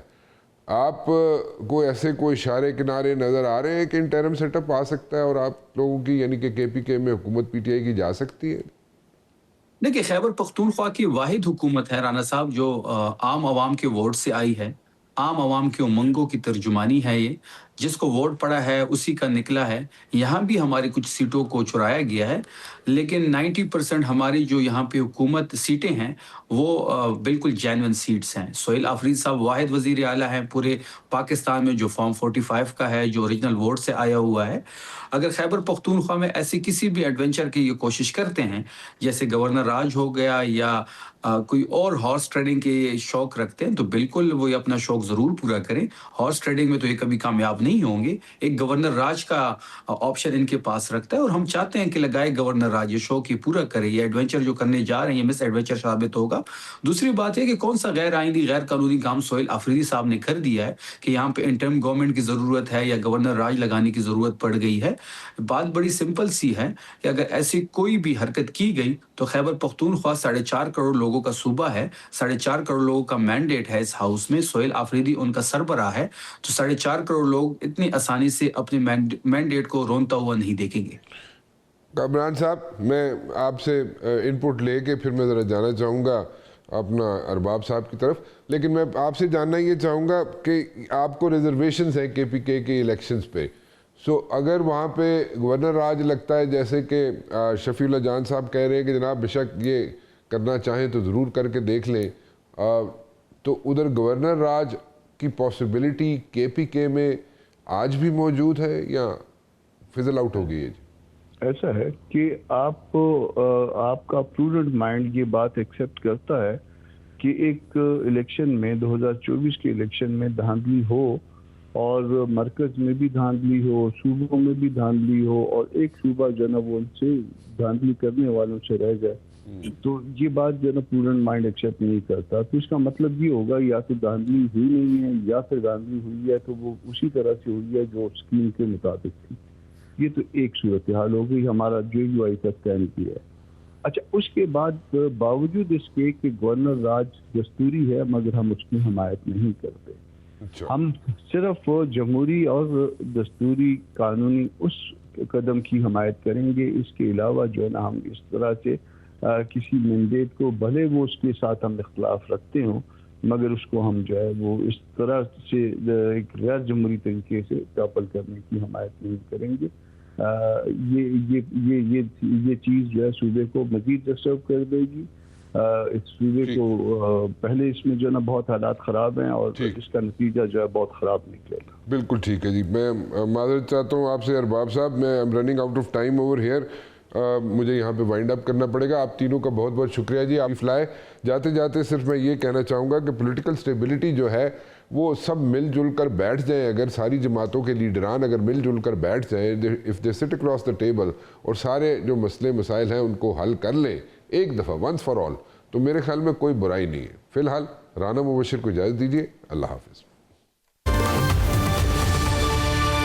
آپ کو ایسے کوئی اشارے کنارے نظر آ رہے ہیں کہ انٹرم سیٹ اپ آ سکتا ہے اور آپ لوگوں کی یعنی کہ کے پی کے میں حکومت پی ٹی آئی کی جا سکتی ہے؟ دیکھیے، خیبر پختونخوا کی واحد حکومت ہے رانا صاحب جو عام عوام کے ووٹ سے آئی ہے، عام عوام کے امنگوں کی ترجمانی ہے. یہ جس کو ووٹ پڑا ہے اسی کا نکلا ہے. یہاں بھی ہماری کچھ سیٹوں کو چرایا گیا ہے، لیکن 90% ہماری جو یہاں پہ حکومت سیٹیں ہیں وہ بالکل جینوئن سیٹس ہیں. سہیل آفریدی صاحب واحد وزیر اعلیٰ ہیں پورے پاکستان میں جو فارم 45 کا ہے، جو اوریجنل ووٹ سے آیا ہوا ہے. اگر خیبر پختونخوا میں ایسی کسی بھی ایڈونچر کی یہ کوشش کرتے ہیں، جیسے گورنر راج ہو گیا یا کوئی اور ہارس ٹریڈنگ کے شوق رکھتے ہیں، تو بالکل وہ اپنا شوق ضرور پورا کریں. ہارس ٹریڈنگ میں تو یہ کبھی کامیاب نہیں ہوں گے. ایک گورنر راج کا آپشن ان کے پاس رکھتا ہے اور ہم چاہتے ہیں کہ لگائے گورنر راج یہ شوق یہ پورا کرے. یہ ایڈونچر جو کرنے جا رہے ہیں مس ایڈونچر ثابت ہوگا. دوسری بات ہے کہ کون سا غیر آئینی غیر قانونی کام سہیل آفریدی صاحب نے کر دیا ہے کہ یہاں پہ انٹرم گورنمنٹ کی ضرورت ہے یا گورنر راج لگانے کی ضرورت پڑ گئی ہے. بات بڑی سمپل سی ہے کہ اگر ایسی کوئی بھی حرکت کی گئی تو خیبر پختونخوا 4.5 کروڑ لوگوں کا صوبہ ہے، 4.5 کروڑ لوگوں کا مینڈیٹ ہے اس ہاؤس میں. سہیل آفریدی ان کا سربراہ ہے، تو 4.5 کروڑ لوگ اتنی آسانی سے اپنے مینڈیٹ کو رونتا ہوا نہیں دیکھیں گے. کامران صاحب، میں آپ سے انپٹ لے کے پھر میں ذرا جانا چاہوں گا اپنا ارباب صاحب کی طرف، لیکن میں آپ سے جاننا یہ چاہوں گا کہ آپ کو ریزرویشنز ہیں کے پی کے الیکشنز پہ. سو اگر وہاں پہ گورنر راج لگتا ہے جیسے کہ شفیع اللہ جان صاحب کہہ رہے ہیں کہ جناب بے شک یہ کرنا چاہیں تو ضرور کر کے دیکھ لیں، تو ادھر گورنر راج کی پاسبلٹی کے پی کے میں آج بھی موجود ہے یا فضل آؤٹ ہو گئی ہے؟ ایسا ہے کہ آپ کا پروڈنٹ مائنڈ یہ بات ایکسیپٹ کرتا ہے کہ ایک الیکشن میں 2024 کے الیکشن میں دھاندلی ہو اور مرکز میں بھی دھاندلی ہو، صوبوں میں بھی دھاندلی ہو، اور ایک صوبہ جو ہے نا وہ ان سے دھاندلی کرنے والوں سے رہ جائے، تو یہ بات جو ہے نا پروڈنٹ مائنڈ ایکسیپٹ نہیں کرتا. تو اس کا مطلب یہ ہوگا یا تو دھاندلی ہوئی نہیں ہے یا پھر دھاندلی ہوئی ہے تو وہ اسی طرح سے ہوئی ہے جو اسکیم کے مطابق تھی. یہ تو ایک صورتحال ہو گئی ہمارا جو یو آئی کا اسٹینڈ کیا ہے. اچھا، اس کے بعد باوجود اس کے کہ گورنر راج دستوری ہے مگر ہم اس کی حمایت نہیں کرتے. ہم صرف جمہوری اور دستوری قانونی اس قدم کی حمایت کریں گے. اس کے علاوہ جو ہے نا ہم اس طرح سے کسی مینڈیٹ کو، بھلے وہ اس کے ساتھ ہم اختلاف رکھتے ہوں، مگر اس کو ہم جو ہے وہ اس طرح سے ایک غیر جمہوری طریقے سے ٹاپل کرنے کی حمایت نہیں کریں گے. یہ چیز جو ہے صوبے کو مزید ڈسٹرب کر دے گی. اس صوبے کو پہلے اس میں جو ہے نا بہت حالات خراب ہیں اور اس کا نتیجہ جو ہے بہت خراب نکلے گا. بالکل ٹھیک ہے جی. میں معذرت چاہتا ہوں آپ سے ارباب صاحب، میں M running out of time over here. مجھے یہاں پہ وائنڈ اپ کرنا پڑے گا. آپ تینوں کا بہت بہت شکریہ جی. آپ فلائے جاتے جاتے صرف میں یہ کہنا چاہوں گا کہ پولیٹیکل سٹیبلٹی جو ہے وہ سب مل جل کر بیٹھ جائیں. اگر ساری جماعتوں کے لیڈران اگر مل جل کر بیٹھ جائیں، اف دے سٹ اکراس دا ٹیبل اور سارے جو مسئلے مسائل ہیں ان کو حل کر لیں ایک دفعہ ونس فار آل، تو میرے خیال میں کوئی برائی نہیں ہے. فی الحال رانا مبشر کو اجازت دیجیے. اللہ حافظ.